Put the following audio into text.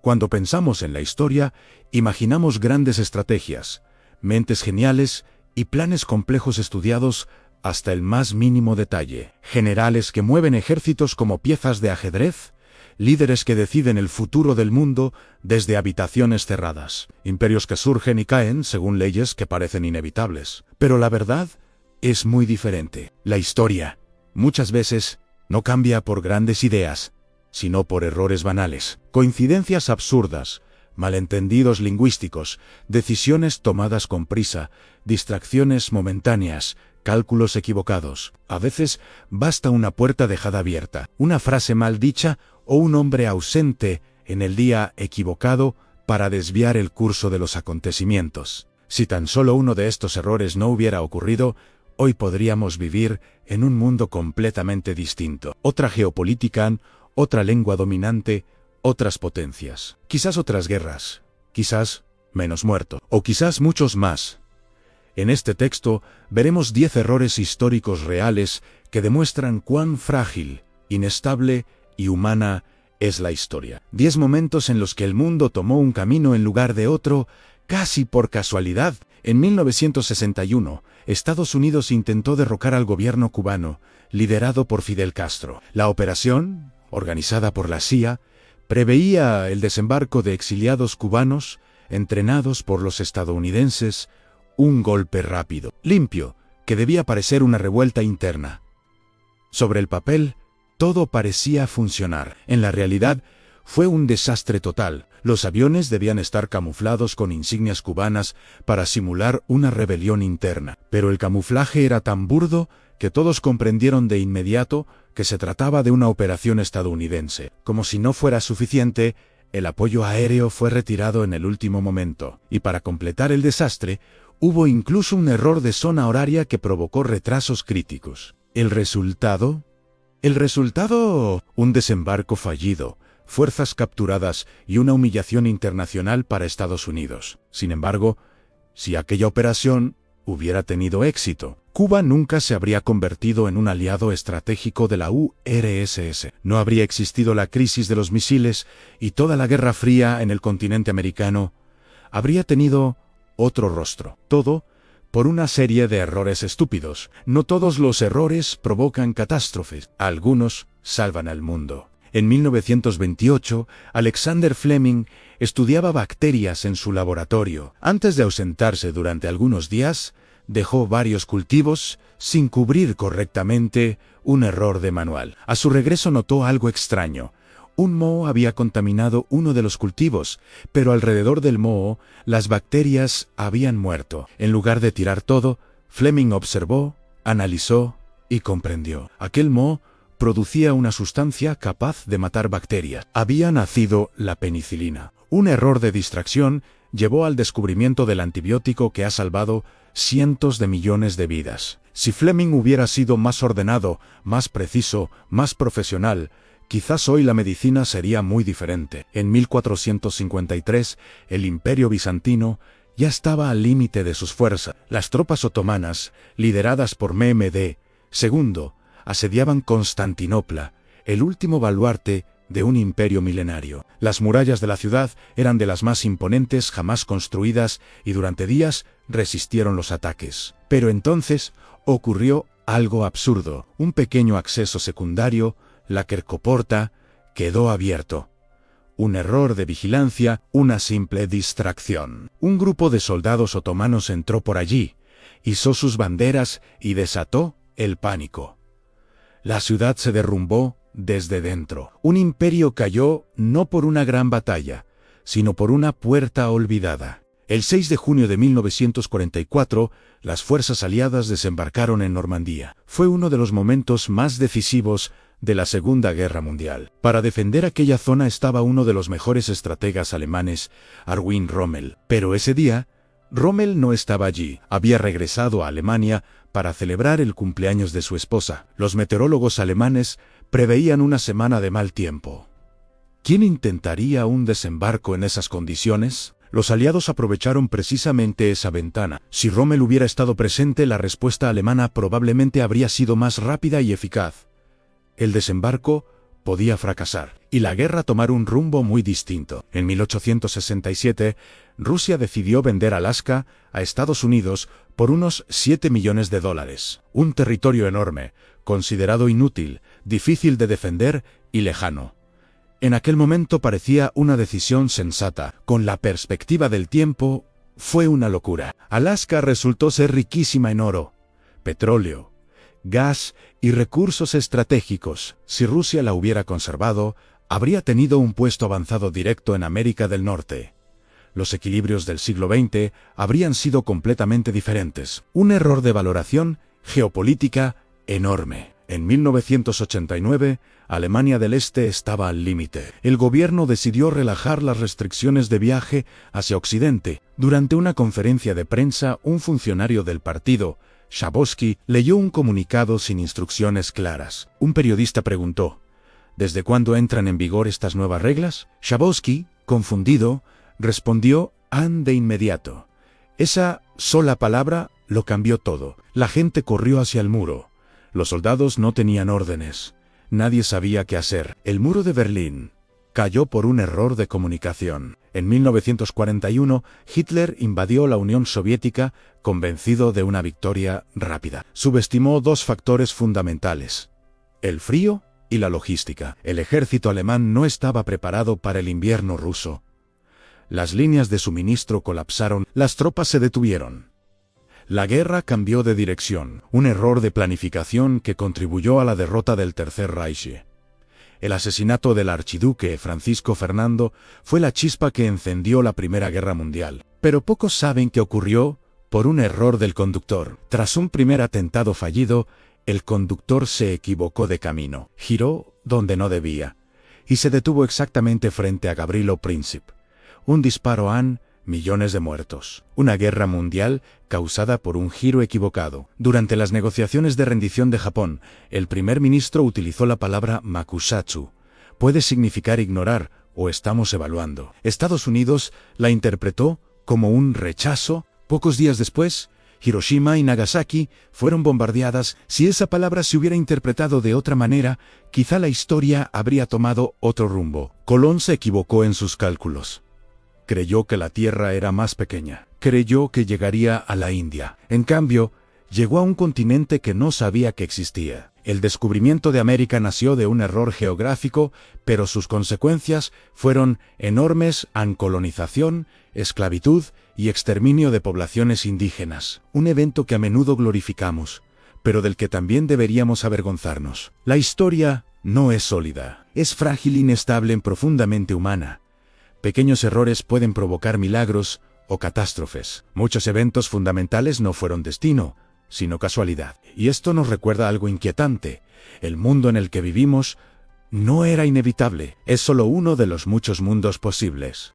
Cuando pensamos en la historia, imaginamos grandes estrategias, mentes geniales y planes complejos estudiados hasta el más mínimo detalle. Generales que mueven ejércitos como piezas de ajedrez, líderes que deciden el futuro del mundo desde habitaciones cerradas, imperios que surgen y caen según leyes que parecen inevitables. Pero la verdad es muy diferente. La historia, muchas veces, no cambia por grandes ideas, sino por errores banales, coincidencias absurdas, malentendidos lingüísticos, decisiones tomadas con prisa, distracciones momentáneas, cálculos equivocados. A veces basta una puerta dejada abierta, una frase mal dicha o un hombre ausente en el día equivocado para desviar el curso de los acontecimientos. Si tan solo uno de estos errores no hubiera ocurrido, hoy podríamos vivir en un mundo completamente distinto. Otra geopolítica, otra lengua dominante, otras potencias. Quizás otras guerras, quizás menos muertos, o quizás muchos más. En este texto veremos 10 errores históricos reales que demuestran cuán frágil, inestable y humana es la historia. 10 momentos en los que el mundo tomó un camino en lugar de otro, casi por casualidad. En 1961, Estados Unidos intentó derrocar al gobierno cubano, liderado por Fidel Castro. La operación, organizada por la CIA, preveía el desembarco de exiliados cubanos, entrenados por los estadounidenses, un golpe rápido, limpio, que debía parecer una revuelta interna. Sobre el papel, todo parecía funcionar. En la realidad, fue un desastre total. Los aviones debían estar camuflados con insignias cubanas para simular una rebelión interna. Pero el camuflaje era tan burdo que todos comprendieron de inmediato que se trataba de una operación estadounidense. Como si no fuera suficiente, el apoyo aéreo fue retirado en el último momento. Y para completar el desastre, hubo incluso un error de zona horaria que provocó retrasos críticos. ¿El resultado? Un desembarco fallido, fuerzas capturadas y una humillación internacional para Estados Unidos. Sin embargo, si aquella operación hubiera tenido éxito, Cuba nunca se habría convertido en un aliado estratégico de la URSS. No habría existido la crisis de los misiles y toda la Guerra Fría en el continente americano habría tenido otro rostro. Todo por una serie de errores estúpidos. No todos los errores provocan catástrofes. Algunos salvan al mundo. En 1928, Alexander Fleming estudiaba bacterias en su laboratorio. Antes de ausentarse durante algunos días, dejó varios cultivos sin cubrir correctamente, un error de manual. A su regreso notó algo extraño. Un moho había contaminado uno de los cultivos, pero alrededor del moho, las bacterias habían muerto. En lugar de tirar todo, Fleming observó, analizó y comprendió. Aquel moho producía una sustancia capaz de matar bacterias. Había nacido la penicilina. Un error de distracción llevó al descubrimiento del antibiótico que ha salvado cientos de millones de vidas. Si Fleming hubiera sido más ordenado, más preciso, más profesional, quizás hoy la medicina sería muy diferente. En 1453, el Imperio bizantino ya estaba al límite de sus fuerzas. Las tropas otomanas, lideradas por Mehmed II, asediaban Constantinopla, el último baluarte de un imperio milenario. Las murallas de la ciudad eran de las más imponentes jamás construidas y durante días resistieron los ataques. Pero entonces ocurrió algo absurdo. Un pequeño acceso secundario, la Quercoporta, quedó abierto. Un error de vigilancia, una simple distracción. Un grupo de soldados otomanos entró por allí, izó sus banderas y desató el pánico. La ciudad se derrumbó desde dentro. Un imperio cayó no por una gran batalla, sino por una puerta olvidada. El 6 de junio de 1944, las fuerzas aliadas desembarcaron en Normandía. Fue uno de los momentos más decisivos de la Segunda Guerra Mundial. Para defender aquella zona estaba uno de los mejores estrategas alemanes, Erwin Rommel. Pero ese día, Rommel no estaba allí. Había regresado a Alemania para celebrar el cumpleaños de su esposa. Los meteorólogos alemanes preveían una semana de mal tiempo. ¿Quién intentaría un desembarco en esas condiciones? Los aliados aprovecharon precisamente esa ventana. Si Rommel hubiera estado presente, la respuesta alemana probablemente habría sido más rápida y eficaz. El desembarco podía fracasar. y la guerra tomar un rumbo muy distinto. En 1867, Rusia decidió vender Alaska a Estados Unidos por unos $7 millones, un territorio enorme, considerado inútil, difícil de defender y lejano. En aquel momento parecía una decisión sensata. Con la perspectiva del tiempo, fue una locura. Alaska resultó ser riquísima en oro, petróleo, gas y recursos estratégicos. Si Rusia la hubiera conservado, habría tenido un puesto avanzado directo en América del Norte. Los equilibrios del siglo XX habrían sido completamente diferentes. Un error de valoración geopolítica enorme. En 1989, Alemania del Este estaba al límite. El gobierno decidió relajar las restricciones de viaje hacia Occidente. Durante una conferencia de prensa, un funcionario del partido, Schabowski, leyó un comunicado sin instrucciones claras. Un periodista preguntó: ¿desde cuándo entran en vigor estas nuevas reglas? Schabowski, confundido, respondió de inmediato. Esa sola palabra lo cambió todo. La gente corrió hacia el muro. Los soldados no tenían órdenes. Nadie sabía qué hacer. El muro de Berlín cayó por un error de comunicación. En 1941, Hitler invadió la Unión Soviética convencido de una victoria rápida. Subestimó dos factores fundamentales: el frío y la logística. El ejército alemán no estaba preparado para el invierno ruso. Las líneas de suministro colapsaron, las tropas se detuvieron. La guerra cambió de dirección, un error de planificación que contribuyó a la derrota del Tercer Reich. El asesinato del archiduque Francisco Fernando fue la chispa que encendió la Primera Guerra Mundial. Pero pocos saben que ocurrió por un error del conductor. Tras un primer atentado fallido, el conductor se equivocó de camino, giró donde no debía, y se detuvo exactamente frente a Gavrilo Princip. Un disparo millones de muertos. Una guerra mundial causada por un giro equivocado. Durante las negociaciones de rendición de Japón, el primer ministro utilizó la palabra makusatsu. Puede significar ignorar o estamos evaluando. Estados Unidos la interpretó como un rechazo. Pocos días después, Hiroshima y Nagasaki fueron bombardeadas. Si esa palabra se hubiera interpretado de otra manera, quizá la historia habría tomado otro rumbo. Colón se equivocó en sus cálculos. Creyó que la Tierra era más pequeña. Creyó que llegaría a la India. En cambio, llegó a un continente que no sabía que existía. El descubrimiento de América nació de un error geográfico, pero sus consecuencias fueron enormes: colonización, esclavitud y exterminio de poblaciones indígenas. Un evento que a menudo glorificamos, pero del que también deberíamos avergonzarnos. La historia no es sólida. Es frágil, inestable y profundamente humana. Pequeños errores pueden provocar milagros o catástrofes. Muchos eventos fundamentales no fueron destino, sino casualidad. Y esto nos recuerda algo inquietante. El mundo en el que vivimos no era inevitable. Es solo uno de los muchos mundos posibles.